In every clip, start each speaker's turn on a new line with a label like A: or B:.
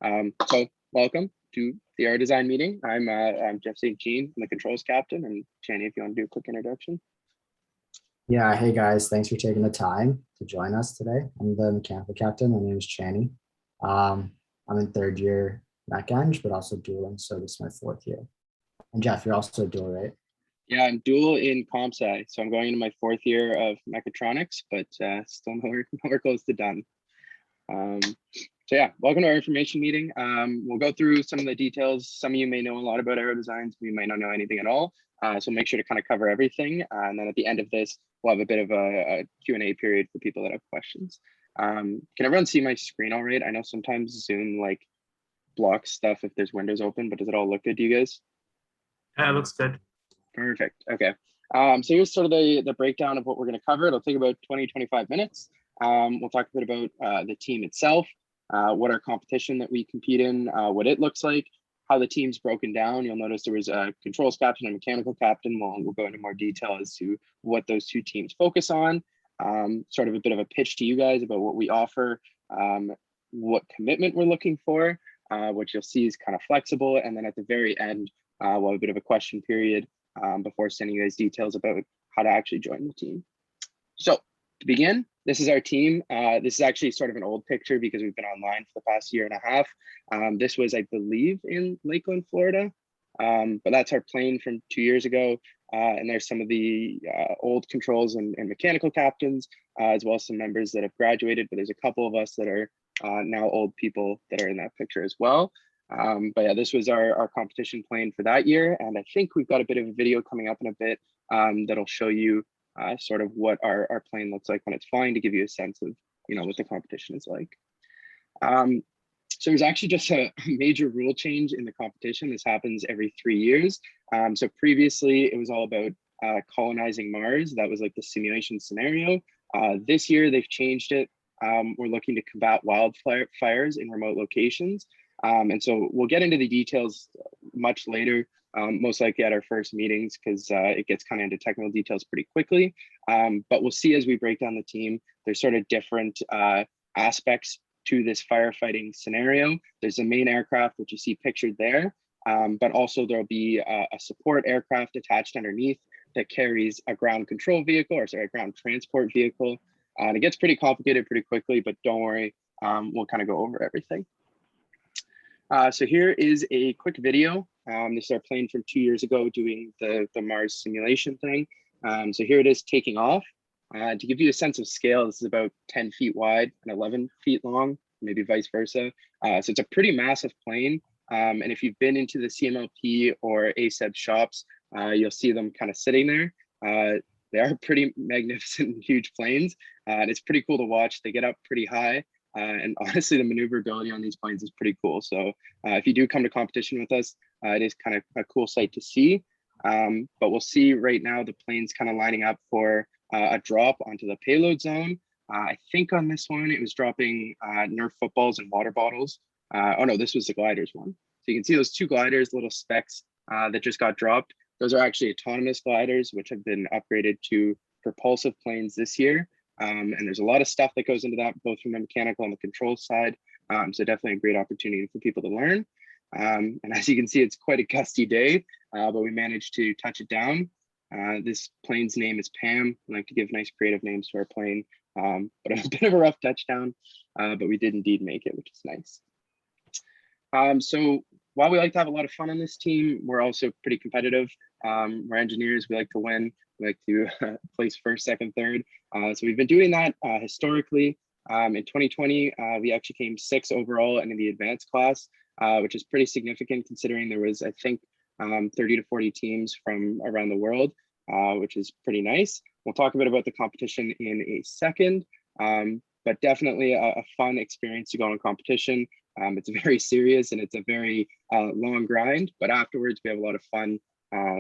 A: So welcome to the Aero Design meeting. I'm Jeff St. Jean, I'm the controls captain, and Channey, if you want to do a quick introduction.
B: Yeah, hey guys, thanks for taking the time to join us today. I'm the mechanical captain. My name is Channey. I'm in third year mech eng, but also dualing, so this is my fourth year. And Jeff, you're also dual, right?
A: Yeah, I'm dual in comp sci, so I'm going into my fourth year of mechatronics, but still nowhere close to done. So yeah, welcome to our information meeting. We'll go through some of the details. Some of you may know a lot about aero designs, we might not know anything at all. So make sure to kind of cover everything. And then at the end of this, we'll have a bit of a Q&A period for people that have questions. Can everyone see my screen all right? I know sometimes Zoom like blocks stuff if there's windows open, but does it all look good to you guys?
C: Yeah, it looks good.
A: Perfect. Okay. So here's sort of the breakdown of what we're going to cover. It'll take about 20-25 minutes. We'll talk a bit about the team itself, what our competition that we compete in, what it looks like, how the team's broken down. You'll notice there was a controls captain and mechanical captain. We'll go into more detail as to what those two teams focus on. Sort of a bit of a pitch to you guys about what we offer, what commitment we're looking for, which you'll see is kind of flexible. And then at the very end, we'll have a bit of a question period before sending you guys details about how to actually join the team. So to begin, this is our team. This is actually sort of an old picture because we've been online for the past year and a half. This was, I believe, in Lakeland, Florida, but that's our plane from 2 years ago. And there's some of the old controls and mechanical captains, as well as some members that have graduated, but there's a couple of us that are now old people that are in that picture as well. But yeah, this was our competition plane for that year. And I think we've got a bit of a video coming up in a bit that'll show you sort of what our plane looks like when it's flying, to give you a sense of, what the competition is like. So there's actually just a major rule change in the competition. This happens every 3 years. So previously it was all about colonizing Mars. That was like the simulation scenario. This year they've changed it. We're looking to combat wildfires in remote locations. And so we'll get into the details much later, most likely at our first meetings, because it gets kind of into technical details pretty quickly. But we'll see as we break down the team, there's sort of different aspects to this firefighting scenario. There's the main aircraft, which you see pictured there, but also there'll be a support aircraft attached underneath that carries a ground control vehicle, or sorry, a ground transport vehicle. And it gets pretty complicated pretty quickly, but don't worry, we'll kind of go over everything. So here is a quick video. This is our plane from 2 years ago doing the Mars simulation thing. So here it is taking off. To give you a sense of scale, this is about 10 feet wide and 11 feet long, maybe vice versa. So it's a pretty massive plane. And if you've been into the CMLP or ASEB shops, you'll see them kind of sitting there. They are pretty magnificent, huge planes. And it's pretty cool to watch. They get up pretty high. And honestly, the maneuverability on these planes is pretty cool. So if you do come to competition with us, it is kind of a cool sight to see. But we'll see right now the plane's kind of lining up for a drop onto the payload zone. I think on this one, it was dropping Nerf footballs and water bottles. Oh no, this was the gliders one. So you can see those two gliders, little specks that just got dropped. Those are actually autonomous gliders, which have been upgraded to propulsive planes this year. And there's a lot of stuff that goes into that, both from the mechanical and the control side. So definitely a great opportunity for people to learn. And as you can see, it's quite a gusty day, but we managed to touch it down. This plane's name is Pam. I like to give nice creative names to our plane, but a bit of a rough touchdown, but we did indeed make it, which is nice. So while we like to have a lot of fun on this team, we're also pretty competitive. We're engineers, we like to win. We like to place first, second, third. So we've been doing that historically. In 2020, we actually came 6th overall in the advanced class, which is pretty significant considering there was, I think, 30 to 40 teams from around the world, which is pretty nice. We'll talk a bit about the competition in a second, but definitely a fun experience to go on competition. It's very serious and it's a very long grind, but afterwards we have a lot of fun,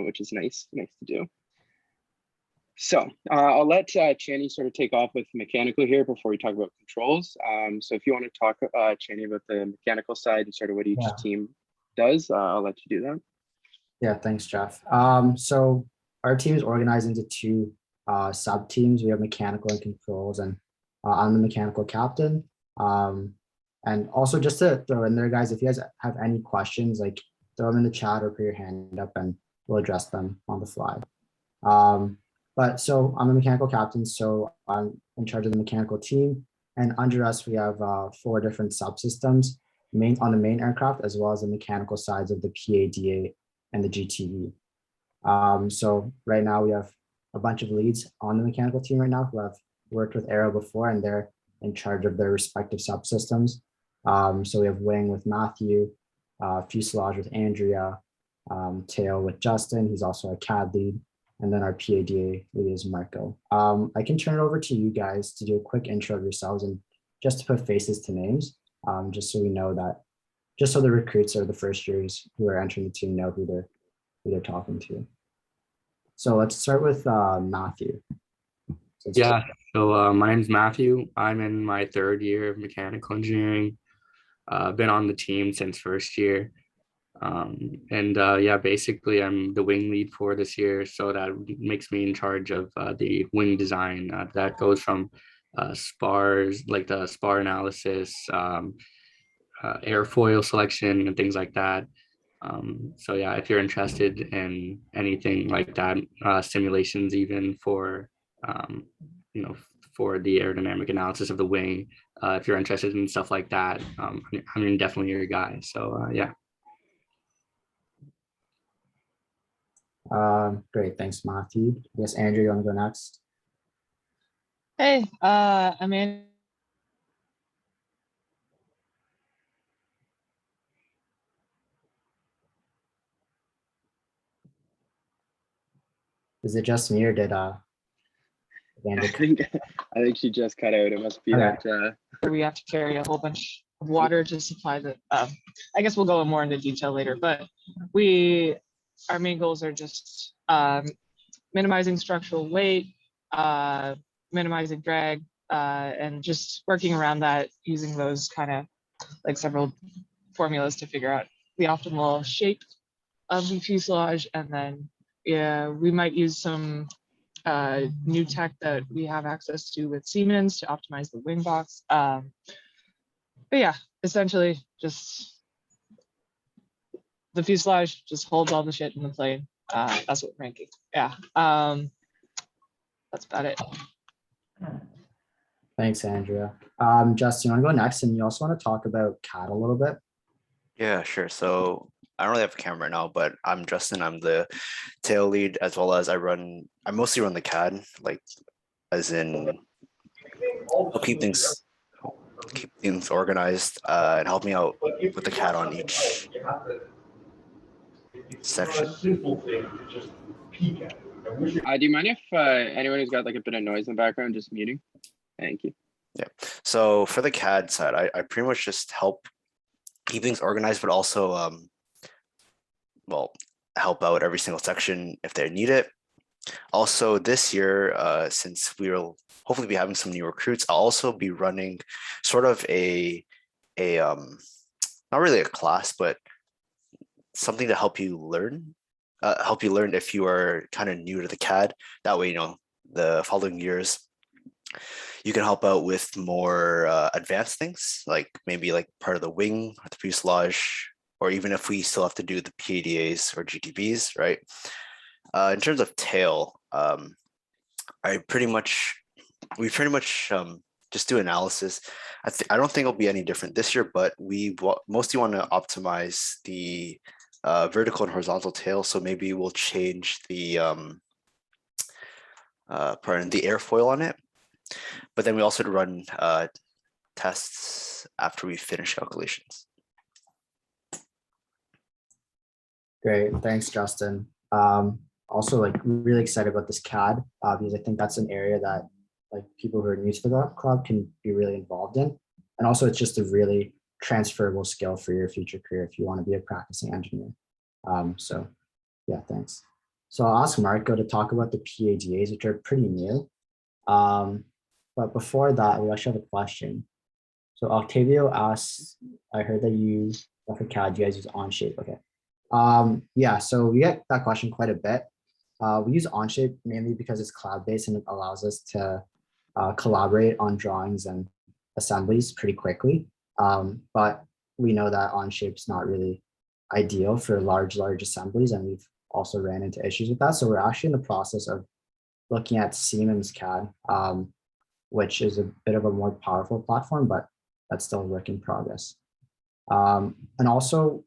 A: which is nice to do. So I'll let Channey sort of take off with mechanical here before we talk about controls. So if you want to talk, Channey, about the mechanical side and sort of what each team does, I'll let you do that.
B: Yeah, thanks, Jeff. So our team is organized into two sub teams. We have mechanical and controls, and I'm the mechanical captain. And also just to throw in there, guys, if you guys have any questions, like throw them in the chat or put your hand up and we'll address them on the fly. But so I'm the mechanical captain, so I'm in charge of the mechanical team. And under us, we have 4 different subsystems on the main aircraft, as well as the mechanical sides of the PADA and the GTE. So right now we have a bunch of leads on the mechanical team right now who have worked with Aero before, and they're in charge of their respective subsystems. So we have wing with Matthew, fuselage with Andrea, tail with Justin. He's also a CAD lead. And then our PADA lead is Marco. I can turn it over to you guys to do a quick intro of yourselves and just to put faces to names, just so we know that, just so the recruits or the first years who are entering the team know who they're talking to. So let's start with Matthew.
D: Yeah, so my name's Matthew. I'm in my 3rd year of mechanical engineering. Been on the team since first year. Yeah, basically I'm the wing lead for this year. So that makes me in charge of the wing design that goes from spars, like the spar analysis, airfoil selection and things like that. So yeah, if you're interested in anything like that, simulations even for, for the aerodynamic analysis of the wing, if you're interested in stuff like that, I mean, definitely your guy. So yeah.
B: Great, thanks, Matthew. Yes, Andrew, you want to go next?
E: Hey, I'm in.
B: Is it just me or did
A: I think she just cut out. It must be
B: Okay.
A: that.
E: We have to carry a whole bunch of water to supply the. I guess we'll go more into detail later, but our main goals are just minimizing structural weight, minimizing drag, and just working around that using those kind of like several formulas to figure out the optimal shape of the fuselage. And then, yeah, we might use some new tech that we have access to with Siemens to optimize the wing box. But yeah, essentially just the fuselage just holds all the shit in the plane. That's what we're ranking. Yeah. That's about it.
B: Thanks, Andrea. Justin, you want to go next? And you also want to talk about CAD a little bit?
F: Yeah, sure. So I don't really have a camera right now, but I'm Justin. I'm the tail lead, as well as I mostly run the CAD, like as in I'll keep things organized and help me out with the CAD on each section.
A: Do you mind if anyone who's got like a bit of noise in the background just muting? Thank you.
F: Yeah. So for the CAD side, I pretty much just help keep things organized, but also help out every single section if they need it. Also this year, since we will hopefully be having some new recruits, I'll also be running sort of a not really a class, but something to help you learn if you are kind of new to the CAD. That way, the following years you can help out with more advanced things, like maybe like part of the wing or the fuselage, or even if we still have to do the PADAs or GTBs, right? In terms of tail, we pretty much just do analysis. I don't think it'll be any different this year, but we mostly want to optimize the vertical and horizontal tail. So maybe we'll change the airfoil on it. But then we also run tests after we finish calculations.
B: Great, thanks, Justin. Also, like, really excited about this CAD because I think that's an area that like people who are new to the club can be really involved in. And also it's just a really transferable skill for your future career if you want to be a practicing engineer. So yeah, thanks. So I'll ask Marco to talk about the PADAs, which are pretty new. But before that, we actually have a question. So Octavio asks, I heard that you, for CAD, you guys use Onshape. Okay. Yeah, so we get that question quite a bit. We use Onshape mainly because it's cloud-based and it allows us to collaborate on drawings and assemblies pretty quickly. But we know that Onshape is not really ideal for large assemblies, and we've also ran into issues with that. So we're actually in the process of looking at Siemens CAD, which is a bit of a more powerful platform, but that's still a work in progress. And also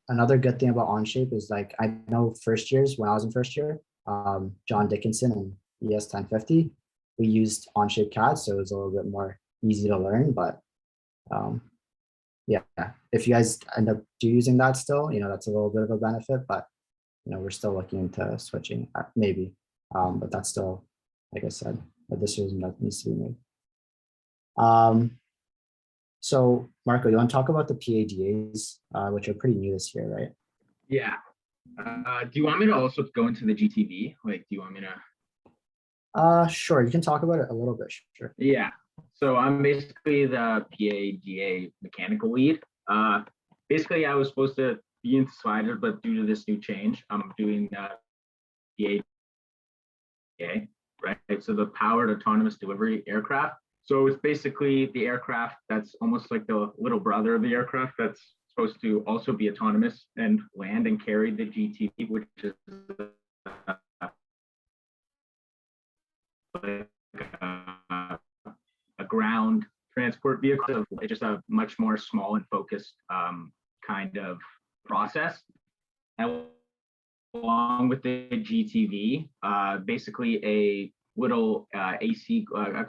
B: another good thing about Onshape is, like, I know first years, when I was in first year, John Dickinson and ES 1050, we used Onshape CAD, so it was a little bit more easy to learn. But yeah, if you guys end up using that still, that's a little bit of a benefit, but we're still looking into switching, maybe. But that's still, like I said, a decision that needs to be made. So Marco, you want to talk about the PADAs, which are pretty new this year, right?
G: Yeah. Do you want me to also go into the GTV? Like, do you want me to?
B: Sure, you can talk about it a little bit, sure.
G: Yeah. So I'm basically the PADA mechanical lead. Basically, I was supposed to be in Slider, but due to this new change, I'm doing PADA, right? So the Powered Autonomous Delivery Aircraft. So it's basically the aircraft that's almost like the little brother of the aircraft that's supposed to also be autonomous and land and carry the GTV, which is like a ground transport vehicle. It's just a much more small and focused kind of process. And along with the GTV, basically a little AC a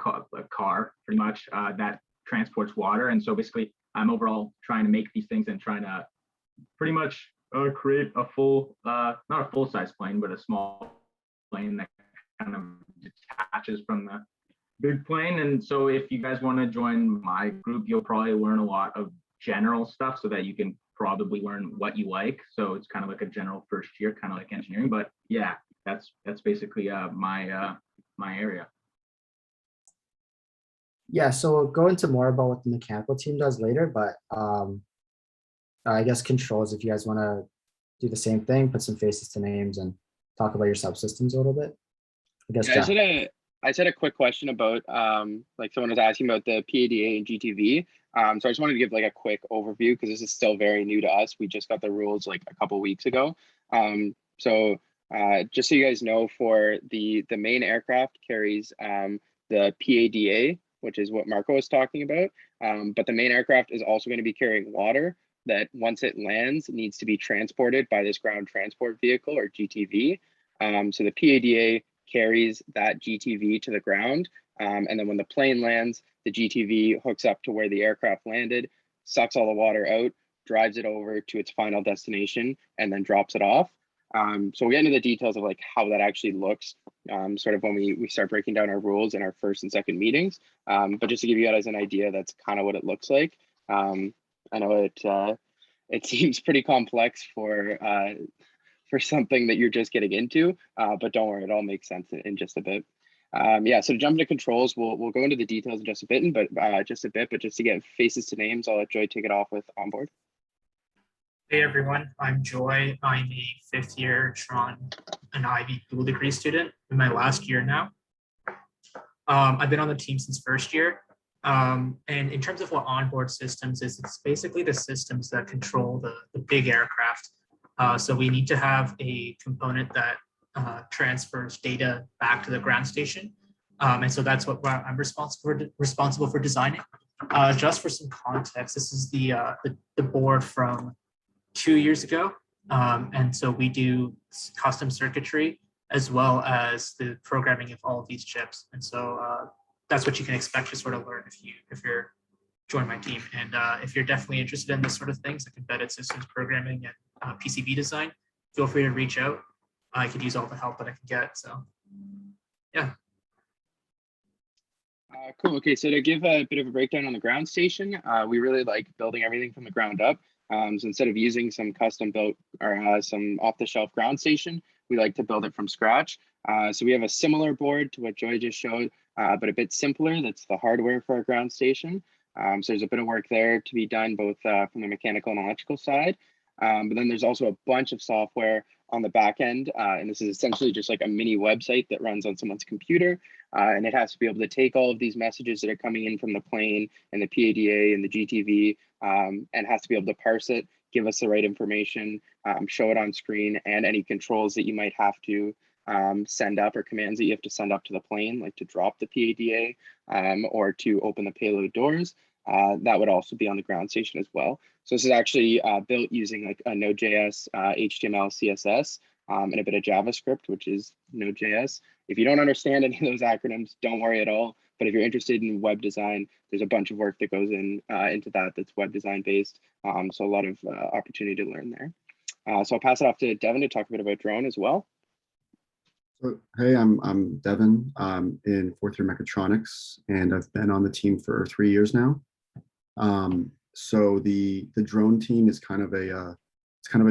G: car pretty much that transports water. And so basically I'm overall trying to make these things and trying to pretty much create a full not a full-size plane, but a small plane that kind of detaches from the big plane. And so if you guys want to join my group, you'll probably learn a lot of general stuff so that you can probably learn what you like. So it's kind of like a general first year, kind of like engineering. But yeah, that's basically my area.
B: Yeah, so we'll go into more about what the mechanical team does later, but I guess controls, if you guys want to do the same thing, put some faces to names and talk about your subsystems a little bit. I guess,
A: Yeah,
B: Jeff.
A: I just had a quick question about like someone was asking about the PADA and GTV. So I just wanted to give like a quick overview because this is still very new to us. We just got the rules like a couple weeks ago. So just so you guys know, for the main aircraft carries the PADA, which is what Marco was talking about. But the main aircraft is also going to be carrying water that once it lands needs to be transported by this ground transport vehicle or GTV. So the PADA carries that GTV to the ground. And then when the plane lands, the GTV hooks up to where the aircraft landed, sucks all the water out, drives it over to its final destination, and then drops it off. So we'll get into the details of like how that actually looks, sort of when we start breaking down our rules in our first and second meetings. But just to give you guys an idea, that's kind of what it looks like. I know it seems pretty complex for something that you're just getting into, but don't worry, it all makes sense in just a bit. Yeah, so to jump into controls, we'll go into the details in just a bit, but just to get faces to names, I'll let Joy take it off with onboard.
C: Hey everyone, I'm Joy. I'm a fifth year Tron and Ivy dual degree student in my last year now. I've been on the team since first year. And in terms of what onboard systems is, it's basically the systems that control the big aircraft. So we need to have a component that transfers data back to the ground station. And so that's what I'm responsible for designing. Just for some context, this is the board from 2 years ago. And so we do custom circuitry as well as the programming of all of these chips. And so that's what you can expect to sort of learn if you're join my team. And if you're definitely interested in this sort of things, like embedded systems programming and PCB design, feel free to reach out. I could use all the help that I can get. So yeah.
A: Cool. Okay, so to give a bit of a breakdown on the ground station, we really like building everything from the ground up. So instead of using some custom built or some off-the-shelf ground station, we like to build it from scratch. So we have a similar board to what Joy just showed, but a bit simpler. That's the hardware for our ground station. So there's a bit of work there to be done both from the mechanical and electrical side. But then there's also a bunch of software on the back end. And this is essentially just like a mini website that runs on someone's computer. And it has to be able to take all of these messages that are coming in from the plane and the PADA and the GTV, and has to be able to parse it, give us the right information, show it on screen, and any controls that you might have to send up, or commands that you have to send up to the plane, like to drop the PADA or to open the payload doors. That would also be on the ground station as well. So this is actually built using like a Node.js, HTML, CSS, and a bit of JavaScript, which is Node.js. If you don't understand any of those acronyms, don't worry at all. But if you're interested in web design, there's a bunch of work that goes into that that's web design based. So a lot of opportunity to learn there. So I'll pass it off to Devin to talk a bit about drone as well.
H: So, hey, I'm Devin. I'm in fourth year mechatronics, and I've been on the team for 3 years now. So the drone team is kind of a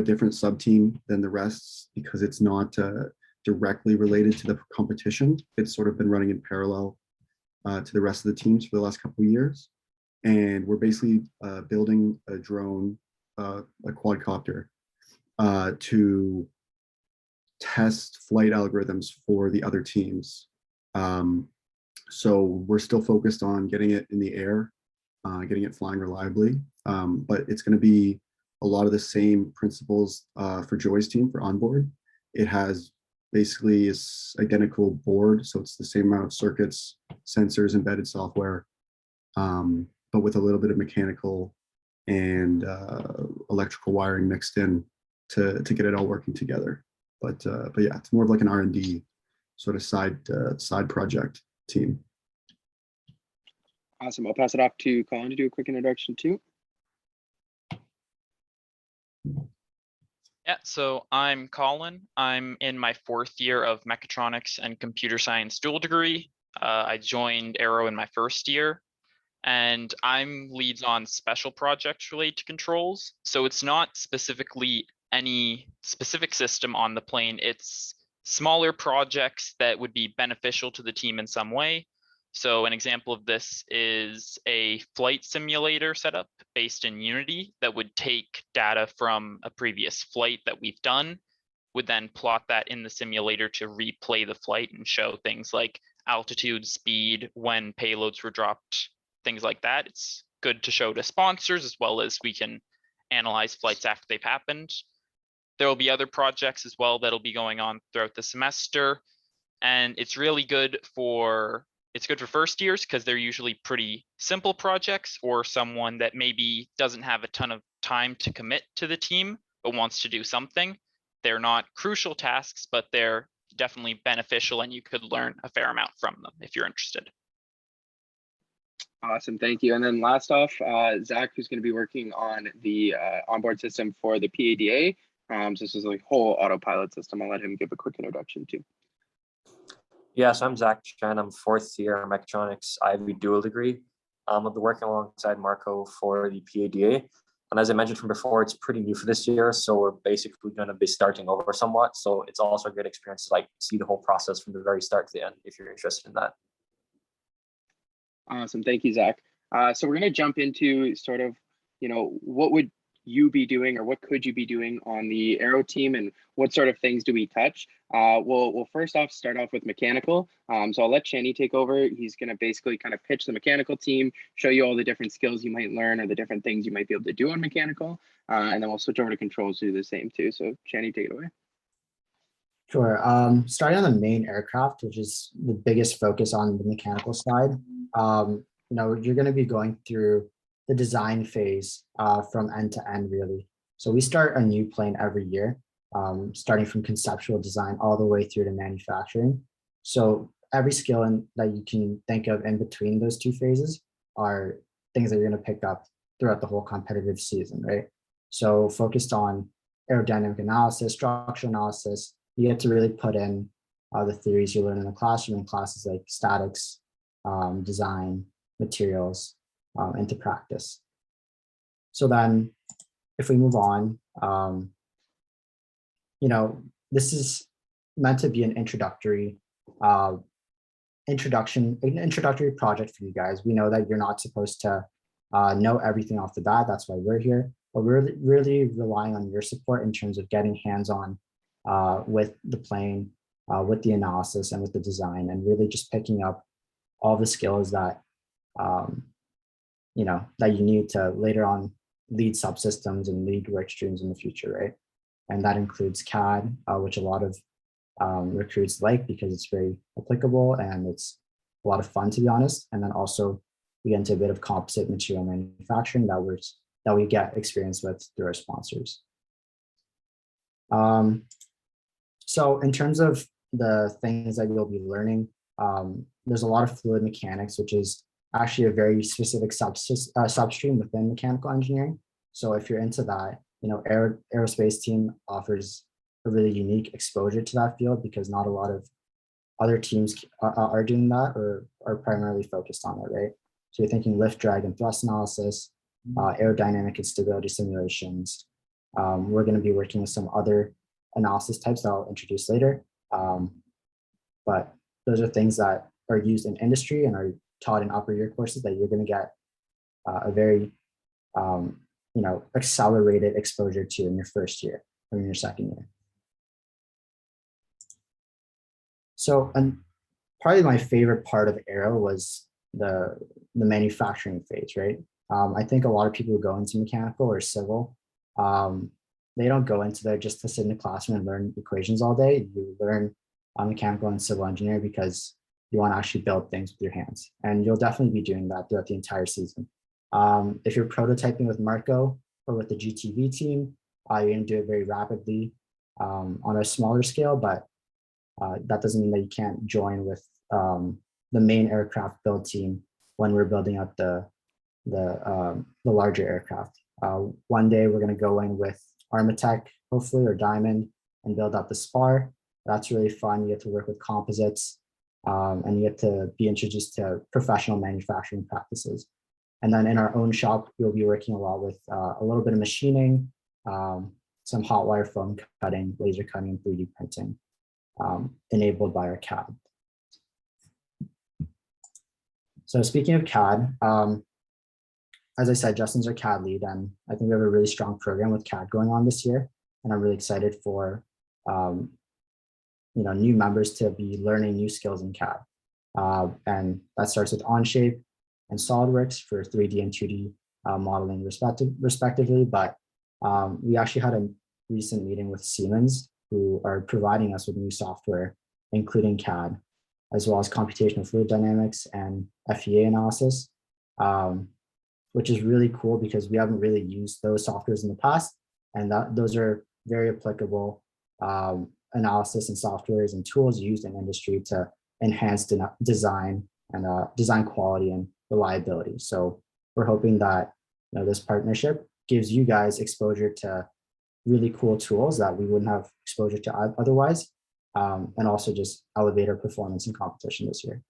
H: different sub team than the rest, because it's not directly related to the competition. It's sort of been running in parallel to the rest of the teams for the last couple of years. And we're basically building a drone, a quadcopter, to test flight algorithms for the other teams. So we're still focused on getting it in the air, getting it flying reliably, but it's going to be a lot of the same principles for Joy's team for onboard. It has basically is identical board, so it's the same amount of circuits, sensors, embedded software, but with a little bit of mechanical and electrical wiring mixed in to get it all working together. But yeah, it's more of like an R&D sort of side project team.
A: Awesome. I'll pass it off to Colin to do a quick introduction too.
I: Yeah, so I'm Colin. I'm in my fourth year of mechatronics and computer science dual degree. I joined Aero in my first year, and I'm leads on special projects related to controls. So it's not specifically any specific system on the plane. It's smaller projects that would be beneficial to the team in some way. So an example of this is a flight simulator setup based in Unity that would take data from a previous flight that we've done, would then plot that in the simulator to replay the flight and show things like altitude, speed, when payloads were dropped, things like that. It's good to show to sponsors, as well as we can analyze flights after they've happened. There will be other projects as well that'll be going on throughout the semester. And it's really good for first years because they're usually pretty simple projects, or someone that maybe doesn't have a ton of time to commit to the team but wants to do something. They're not crucial tasks, but they're definitely beneficial, and you could learn a fair amount from them if you're interested.
A: Awesome, thank you. And then last off, Zach, who's going to be working on the onboard system for the PADA. So this is a whole autopilot system. I'll let him give a quick introduction too.
J: Yeah, so I'm Zach Chen. I'm fourth year mechatronics Ivy dual degree. I'll be working alongside Marco for the PADA. And as I mentioned from before, it's pretty new for this year. So we're basically going to be starting over somewhat. So it's also a good experience to like see the whole process from the very start to the end, if you're interested in that.
A: Awesome, thank you, Zach. So we're going to jump into sort of, what would you be doing, or what could you be doing on the Aero team, and what sort of things do we touch? We'll first off start off with mechanical. So I'll let Channey take over. He's going to basically kind of pitch the mechanical team, show you all the different skills you might learn or the different things you might be able to do on mechanical, and then we'll switch over to controls to do the same too. So Channey, take it away.
B: Sure. Starting on the main aircraft, which is the biggest focus on the mechanical side, you're going to be going through the design phase from end to end, really. So we start a new plane every year, starting from conceptual design all the way through to manufacturing. So every skill that you can think of in between those two phases are things that you're going to pick up throughout the whole competitive season, right? So focused on aerodynamic analysis, structural analysis, you get to really put in the theories you learn in the classroom in classes like statics, design, materials, into practice. So then if we move on, this is meant to be an introductory project for you guys. We know that you're not supposed to know everything off the bat. That's why we're here, but we're really relying on your support in terms of getting hands-on with the plane, with the analysis and with the design, and really just picking up all the skills that that you need to later on lead subsystems and lead work streams in the future, right? And that includes CAD, which a lot of recruits like because it's very applicable and it's a lot of fun, to be honest. And then also we get into a bit of composite material manufacturing that we get experience with through our sponsors. So in terms of the things that you'll be learning, there's a lot of fluid mechanics, which is actually a very specific substream within mechanical engineering. So if you're into that, aerospace team offers a really unique exposure to that field because not a lot of other teams are doing that or are primarily focused on it, right? So you're thinking lift, drag, and thrust analysis, aerodynamic and stability simulations. We're going to be working with some other analysis types that I'll introduce later. But those are things that are used in industry and are taught in upper year courses that you're going to get a very accelerated exposure to in your first year or in your second year. So, and probably my favorite part of Aero was the manufacturing phase, right? I think a lot of people who go into mechanical or civil, they don't go into there just to sit in the classroom and learn equations all day. You learn mechanical and civil engineering because you want to actually build things with your hands. And you'll definitely be doing that throughout the entire season. If you're prototyping with Marco or with the GTV team, you're going to do it very rapidly on a smaller scale, but that doesn't mean that you can't join with the main aircraft build team when we're building up the larger aircraft. One day we're going to go in with Armatech, hopefully, or Diamond, and build up the spar. That's really fun. You get to work with composites, and you get to be introduced to professional manufacturing practices. And then in our own shop, we'll be working a lot with a little bit of machining, some hot wire foam cutting, laser cutting, and 3D printing, enabled by our CAD. So speaking of CAD, as I said, Justin's our CAD lead, and I think we have a really strong program with CAD going on this year. And I'm really excited for new members to be learning new skills in CAD. And that starts with Onshape and SolidWorks for 3D and 2D modeling respectively. But we actually had a recent meeting with Siemens, who are providing us with new software, including CAD, as well as computational fluid dynamics and FEA analysis, which is really cool because we haven't really used those softwares in the past. And those are very applicable analysis and softwares and tools used in industry to enhance design and design quality and reliability. So we're hoping that this partnership gives you guys exposure to really cool tools that we wouldn't have exposure to otherwise, and also just elevate our performance in competition this year.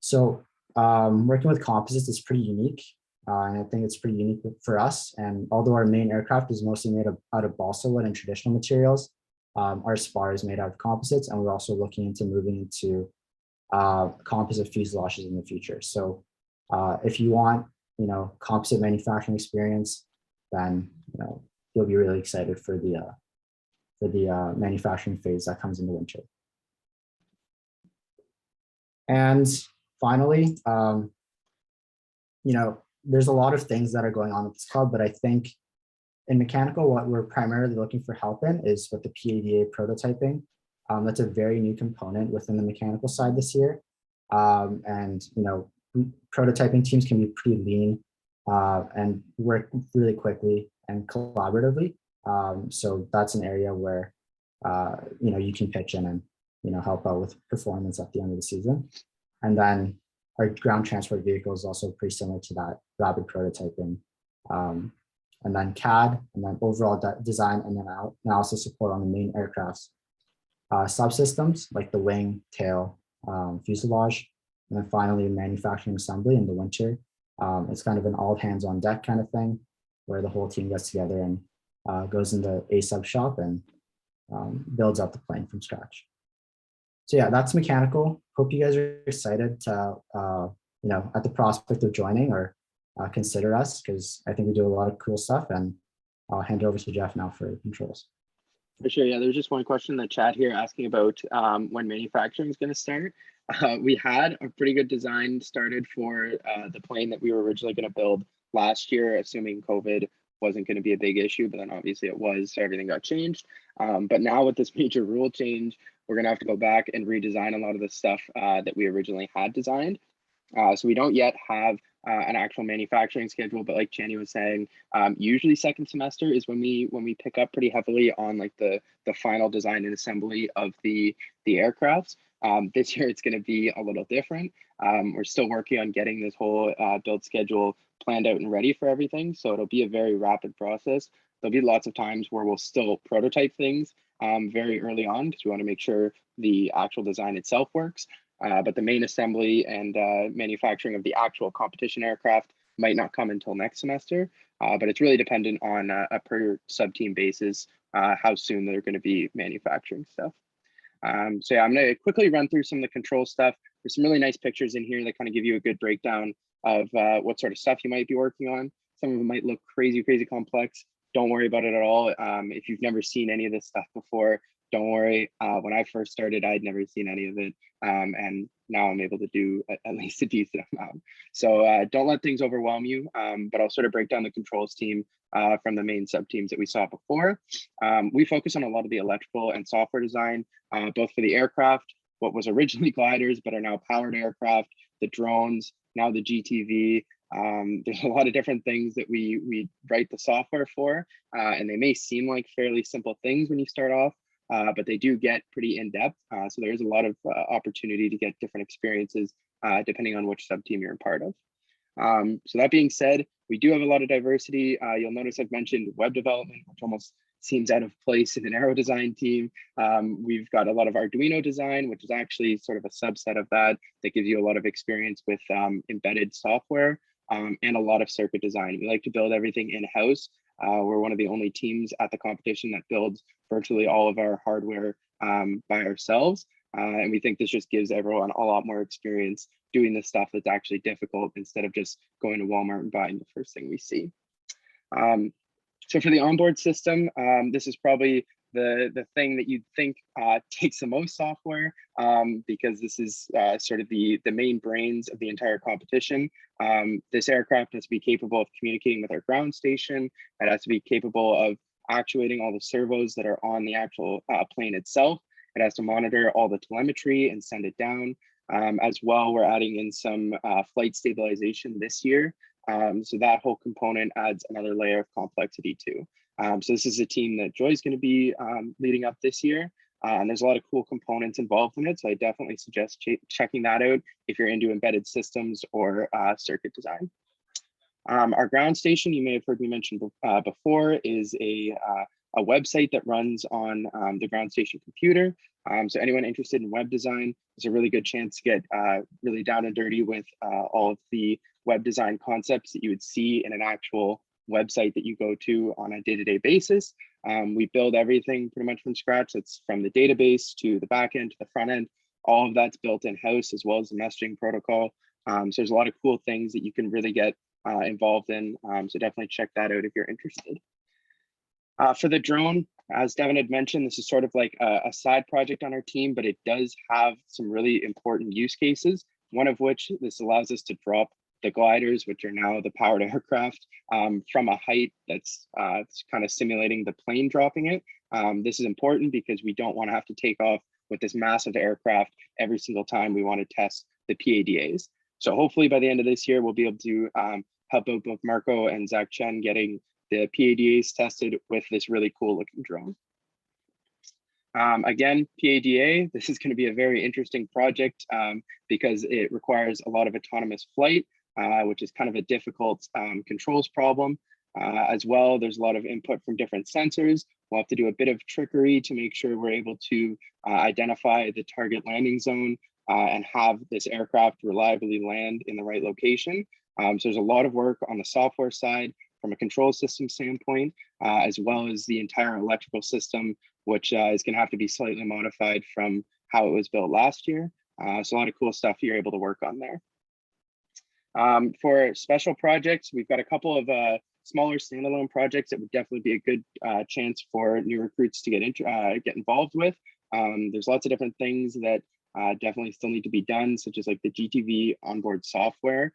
B: So working with composites is pretty unique, and I think it's pretty unique for us. And although our main aircraft is mostly made out of balsa wood and traditional materials, our spar is made out of composites, and we're also looking into moving into composite fuselages in the future. So if you want, composite manufacturing experience, then you'll be really excited for the manufacturing phase that comes in the winter. And finally, there's a lot of things that are going on with this club, but I think in mechanical, what we're primarily looking for help in is with the PADA prototyping. That's a very new component within the mechanical side this year. And prototyping teams can be pretty lean and work really quickly and collaboratively. So that's an area where you can pitch in and help out with performance at the end of the season. And then our ground transport vehicle is also pretty similar to that, rapid prototyping. And then CAD, and then overall design and then analysis support on the main aircraft's subsystems like the wing, tail, fuselage, and then finally manufacturing assembly in the winter. It's kind of an all hands on deck kind of thing where the whole team gets together and goes into a sub shop and builds up the plane from scratch. So yeah, that's mechanical. Hope you guys are excited to, at the prospect of joining or consider us, because I think we do a lot of cool stuff. And I'll hand it over to Jeff now for controls.
A: For sure, yeah. There's just one question in the chat here asking about when manufacturing is going to start. We had a pretty good design started for the plane that we were originally going to build last year, assuming COVID wasn't going to be a big issue, but then obviously it was, so everything got changed. But now with this major rule change, we're going to have to go back and redesign a lot of the stuff that we originally had designed. So we don't yet have an actual manufacturing schedule, but like Channey was saying, usually second semester is when we pick up pretty heavily on like the final design and assembly of the aircrafts. This year it's going to be a little different. We're still working on getting this whole build schedule planned out and ready for everything, so it'll be a very rapid process. There'll be lots of times where we'll still prototype things very early on because we want to make sure the actual design itself works. But the main assembly and manufacturing of the actual competition aircraft might not come until next semester, but it's really dependent on a per sub-team basis, how soon they're going to be manufacturing stuff. So yeah, I'm going to quickly run through some of the control stuff. There's some really nice pictures in here that kind of give you a good breakdown of what sort of stuff you might be working on. Some of them might look crazy complex. Don't worry about it at all. If you've never seen any of this stuff before, don't worry. When I first started, I'd never seen any of it. And now I'm able to do at least a decent amount. So don't let things overwhelm you, but I'll sort of break down the controls team from the main sub teams that we saw before. We focus on a lot of the electrical and software design, both for the aircraft, what was originally gliders, but are now powered aircraft, the drones, now the GTV. There's a lot of different things that we write the software for, and they may seem like fairly simple things when you start off, but they do get pretty in-depth. So there's a lot of opportunity to get different experiences depending on which sub-team you're a part of. So that being said, we do have a lot of diversity. You'll notice I've mentioned web development, which almost seems out of place in an aero design team. We've got a lot of Arduino design, which is actually sort of a subset of that gives you a lot of experience with embedded software and a lot of circuit design. We like to build everything in-house. We're one of the only teams at the competition that builds virtually all of our hardware by ourselves. And we think this just gives everyone a lot more experience doing the stuff that's actually difficult instead of just going to Walmart and buying the first thing we see. So for the onboard system, this is probably the thing that you'd think takes the most software because this is sort of the main brains of the entire competition. This aircraft has to be capable of communicating with our ground station. It has to be capable of actuating all the servos that are on the actual plane itself. It has to monitor all the telemetry and send it down. As well, we're adding in some flight stabilization this year. So that whole component adds another layer of complexity too. So this is a team that Joy's going to be leading up this year. And there's a lot of cool components involved in it. So I definitely suggest checking that out if you're into embedded systems or circuit design. Our ground station, you may have heard me mention before, is a website that runs on the ground station computer. So anyone interested in web design, there's a really good chance to get really down and dirty with all of the web design concepts that you would see in an actual website that you go to on a day-to-day basis. We build everything pretty much from scratch. It's from the database to the back end to the front end. All of that's built in-house as well as the messaging protocol. So there's a lot of cool things that you can really get involved in. So definitely check that out if you're interested. For the drone, as Devin had mentioned, this is sort of like a side project on our team, but it does have some really important use cases. One of which, this allows us to drop the gliders, which are now the powered aircraft, from a height that's kind of simulating the plane dropping it. This is important because we don't want to have to take off with this massive aircraft every single time we want to test the PADAs. So hopefully by the end of this year, we'll be able to help out both Marco and Zach Chen getting the PADAs tested with this really cool looking drone. Again, PADA, this is going to be a very interesting project because it requires a lot of autonomous flight, which is kind of a difficult controls problem. As well, there's a lot of input from different sensors. We'll have to do a bit of trickery to make sure we're able to identify the target landing zone and have this aircraft reliably land in the right location. So there's a lot of work on the software side from a control system standpoint, as well as the entire electrical system, which is going to have to be slightly modified from how it was built last year. So a lot of cool stuff you're able to work on there. For special projects, we've got a couple of smaller standalone projects, it would definitely be a good chance for new recruits to get involved with. There's lots of different things that definitely still need to be done, such as like the GTV onboard software.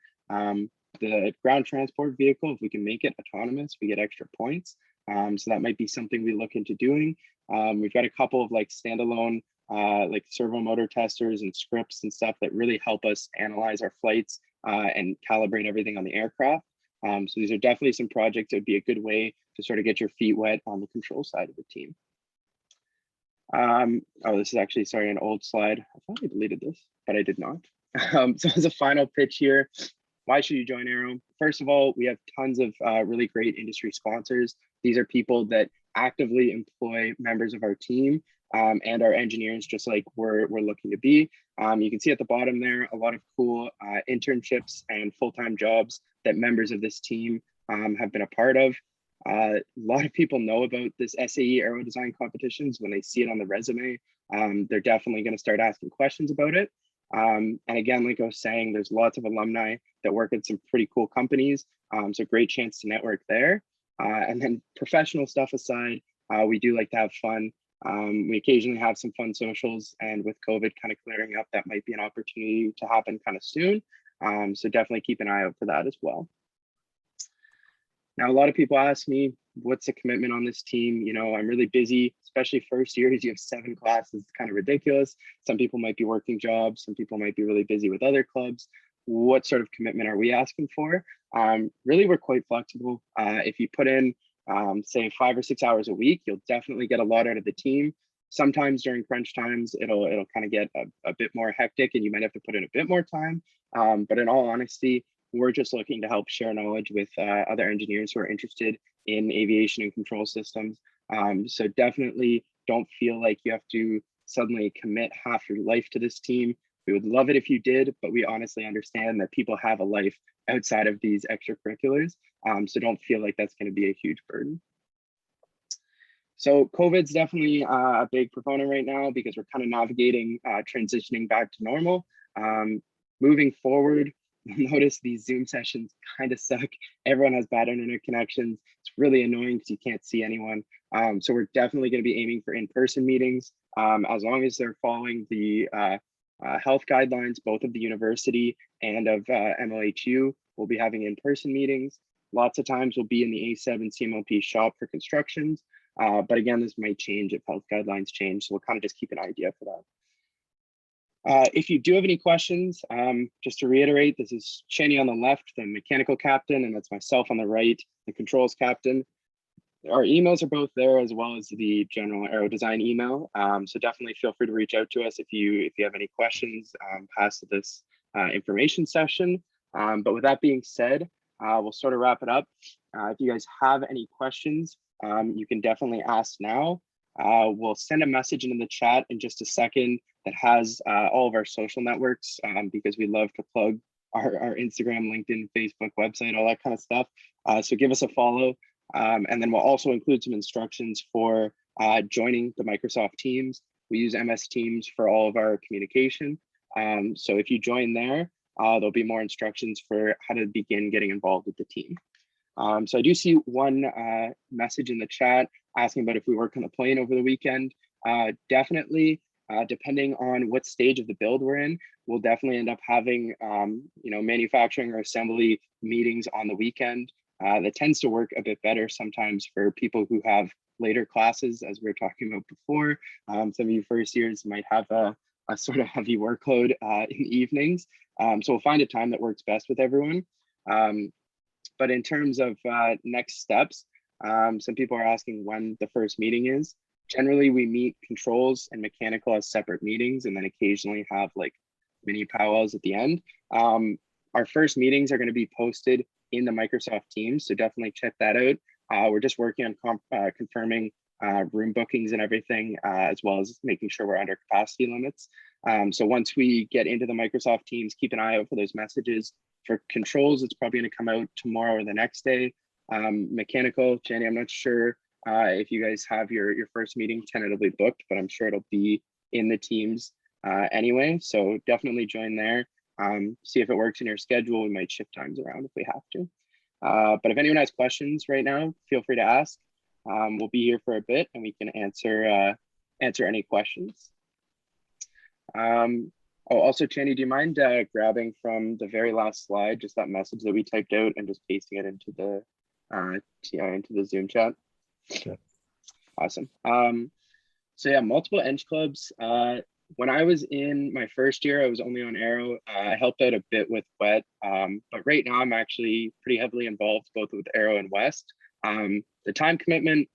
A: The ground transport vehicle, if we can make it autonomous, we get extra points. So that might be something we look into doing. We've got a couple of like standalone like servo motor testers and scripts and stuff that really help us analyze our flights and calibrate everything on the aircraft. So these are definitely some projects that would be a good way to sort of get your feet wet on the control side of the team. Oh, this is actually, sorry, an old slide. I thought I deleted this, but I did not. So as a final pitch here, why should you join Aero? First of all, we have tons of really great industry sponsors. These are people that actively employ members of our team and our engineers, just like we're looking to be. You can see at the bottom there, a lot of cool internships and full-time jobs that members of this team have been a part of. A lot of people know about this SAE aero design competitions when they see it on the resume. They're definitely going to start asking questions about it. And again, like I was saying, there's lots of alumni that work at some pretty cool companies. So great chance to network there. And then professional stuff aside, we do like to have fun. We occasionally have some fun socials, and with COVID kind of clearing up, that might be an opportunity to happen kind of soon. So definitely keep an eye out for that as well. Now, a lot of people ask me, what's the commitment on this team? You know, I'm really busy, especially first years. You have 7 classes, it's kind of ridiculous. Some people might be working jobs. Some people might be really busy with other clubs. What sort of commitment are we asking for? Really, we're quite flexible. If you put in, say 5 or 6 hours a week, you'll definitely get a lot out of the team. Sometimes during crunch times, it'll kind of get a bit more hectic and you might have to put in a bit more time. But in all honesty, we're just looking to help share knowledge with other engineers who are interested in aviation and control systems. So definitely don't feel like you have to suddenly commit half your life to this team. We would love it if you did, but we honestly understand that people have a life outside of these extracurriculars. So don't feel like that's going to be a huge burden. So COVID's definitely a big proponent right now because we're kind of navigating, transitioning back to normal. Moving forward, you'll notice these Zoom sessions kind of suck. Everyone has bad internet connections. It's really annoying because you can't see anyone. So we're definitely going to be aiming for in-person meetings as long as they're following the health guidelines, both of the university and of MLHU. We'll be having in-person meetings. Lots of times we'll be in the A7 CMLP shop for constructions. But again, this might change if health guidelines change. So we'll kind of just keep an idea for that. If you do have any questions, just to reiterate, this is Channey on the left, the mechanical captain, and that's myself on the right, the controls captain. Our emails are both there as well as the general aero design email. So definitely feel free to reach out to us if you have any questions past this information session. But with that being said, we'll sort of wrap it up. If you guys have any questions, you can definitely ask now. We'll send a message into the chat in just a second that has all of our social networks because we love to plug our Instagram, LinkedIn, Facebook, website, all that kind of stuff. So give us a follow. And then we'll also include some instructions for joining the Microsoft Teams. We use MS Teams for all of our communication. So if you join there, there'll be more instructions for how to begin getting involved with the team. So I do see one message in the chat asking about if we work on the plane over the weekend. Definitely, depending on what stage of the build we're in, we'll definitely end up having manufacturing or assembly meetings on the weekend. That tends to work a bit better sometimes for people who have later classes, as we were talking about before. Some of you first years might have a sort of heavy workload in the evenings. So we'll find a time that works best with everyone. But in terms of next steps, some people are asking when the first meeting is. Generally, we meet controls and mechanical as separate meetings and then occasionally have like mini powwows at the end. Our first meetings are going to be posted in the Microsoft Teams, so definitely check that out. We're just working on confirming room bookings and everything, as well as making sure we're under capacity limits. So once we get into the Microsoft Teams, keep an eye out for those messages. For controls, it's probably going to come out tomorrow or the next day. Mechanical, Jenny, I'm not sure if you guys have your first meeting tentatively booked, but I'm sure it'll be in the Teams anyway. So definitely join there. See if it works in your schedule. We might shift times around if we have to. But if anyone has questions right now, feel free to ask. We'll be here for a bit and we can answer any questions. Oh, also, Channey, do you mind grabbing from the very last slide, just that message that we typed out and just pasting it into the Zoom chat?
B: Sure.
A: Awesome. So yeah, multiple Eng clubs. When I was in my first year, I was only on Aero. I helped out a bit with Wet, but right now I'm actually pretty heavily involved both with Aero and West. The time commitment,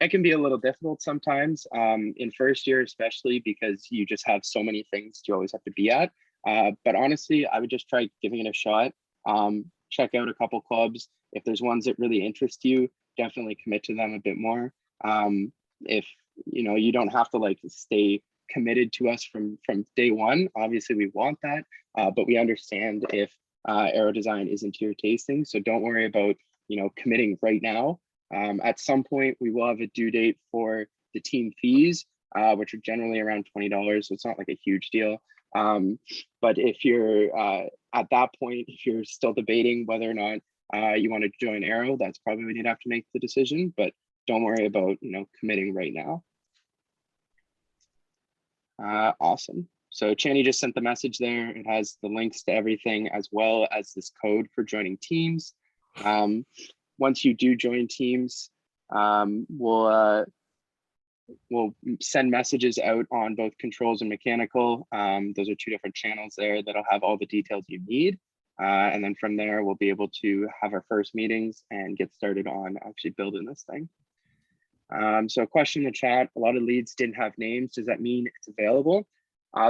A: it can be a little difficult sometimes in first year, especially because you just have so many things you always have to be at. But honestly, I would just try giving it a shot. Check out a couple clubs. If there's ones that really interest you, definitely commit to them a bit more. If you don't have to like stay committed to us from day one. Obviously, we want that, but we understand if aero design isn't to your tasting. So don't worry about committing right now. At some point, we will have a due date for the team fees, which are generally around $20. So it's not like a huge deal. But if you're at that point, if you're still debating whether or not you want to join Aero, that's probably when you'd have to make the decision. But don't worry about committing right now. Awesome. So Channey just sent the message there. It has the links to everything as well as this code for joining teams. Once you do join teams, we'll send messages out on both controls and mechanical. Those are two different channels there that'll have all the details you need. And then from there, we'll be able to have our first meetings and get started on actually building this thing. So a question in the chat, a lot of leads didn't have names. Does that mean it's available?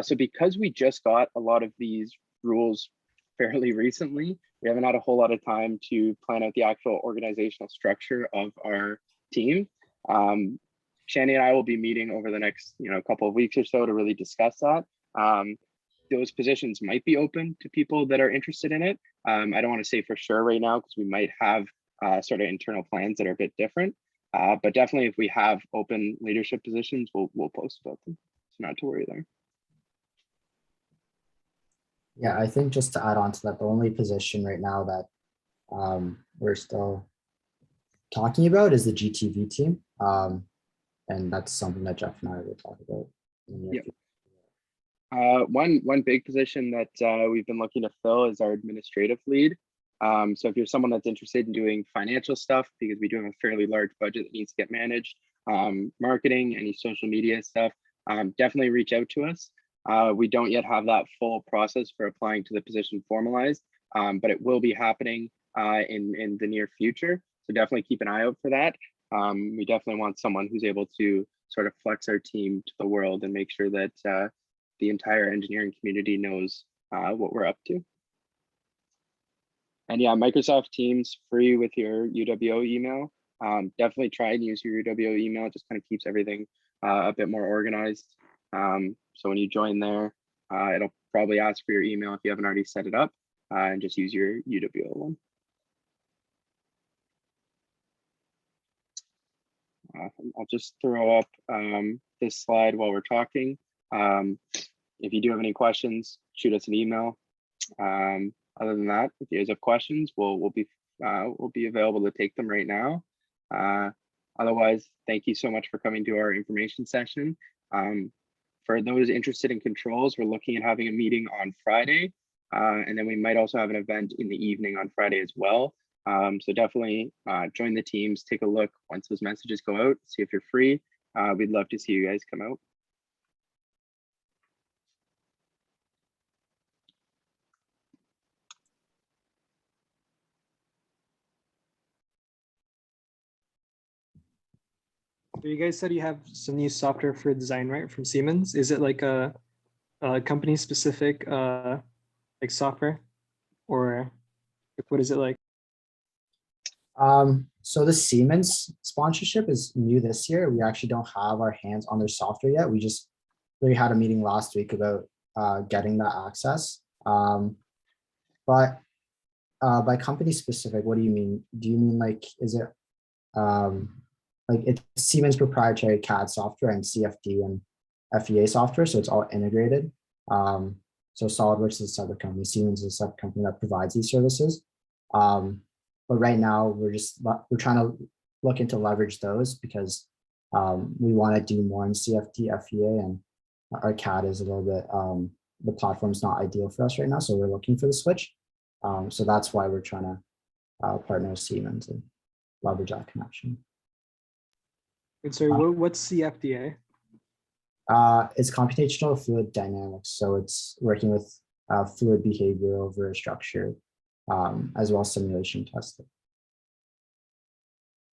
A: So because we just got a lot of these rules fairly recently, we haven't had a whole lot of time to plan out the actual organizational structure of our team. Channey and I will be meeting over the next couple of weeks or so to really discuss that. Those positions might be open to people that are interested in it. I don't want to say for sure right now because we might have sort of internal plans that are a bit different. But definitely if we have open leadership positions, we'll post about them. So not to worry there.
B: Yeah, I think just to add on to that, the only position right now that we're still talking about is the GTV team. And that's something that Jeff and I will talk about.
A: Yep. One big position that we've been looking to fill is our administrative lead. So if you're someone that's interested in doing financial stuff, because we do have a fairly large budget that needs to get managed, marketing, any social media stuff, definitely reach out to us. We don't yet have that full process for applying to the position formalized, but it will be happening in the near future. So definitely keep an eye out for that. We definitely want someone who's able to sort of flex our team to the world and make sure that the entire engineering community knows what we're up to. And yeah, Microsoft Teams free with your UWO email. Definitely try and use your UWO email. It just kind of keeps everything a bit more organized. So when you join there, it'll probably ask for your email if you haven't already set it up, and just use your UWO one. I'll just throw up this slide while we're talking. If you do have any questions, shoot us an email. Other than that, if you guys have questions, we'll be available to take them right now. Otherwise, thank you so much for coming to our information session. For those interested in controls, we're looking at having a meeting on Friday, and then we might also have an event in the evening on Friday as well. So definitely join the teams, take a look once those messages go out, see if you're free. We'd love to see you guys come out.
K: So you guys said you have some new software for design, right, from Siemens? Is it like a company specific like software, or what is it like?
B: So the Siemens sponsorship is new this year. We actually don't have our hands on their software yet. We had a meeting last week about getting that access. But by company specific, what do you mean? Do you mean like, is it like it's Siemens proprietary CAD software and CFD and FEA software, so it's all integrated. So SolidWorks is a separate company. Siemens is a separate company that provides these services. but right now we're trying to look into leverage those because we want to do more in CFD, FEA, and our CAD is a little bit, the platform's not ideal for us right now. So we're looking for the switch. So that's why we're trying to partner with Siemens and leverage that connection.
K: And so what's CFDA?
B: It's computational fluid dynamics. So it's working with fluid behavior over a structure, as well as simulation testing.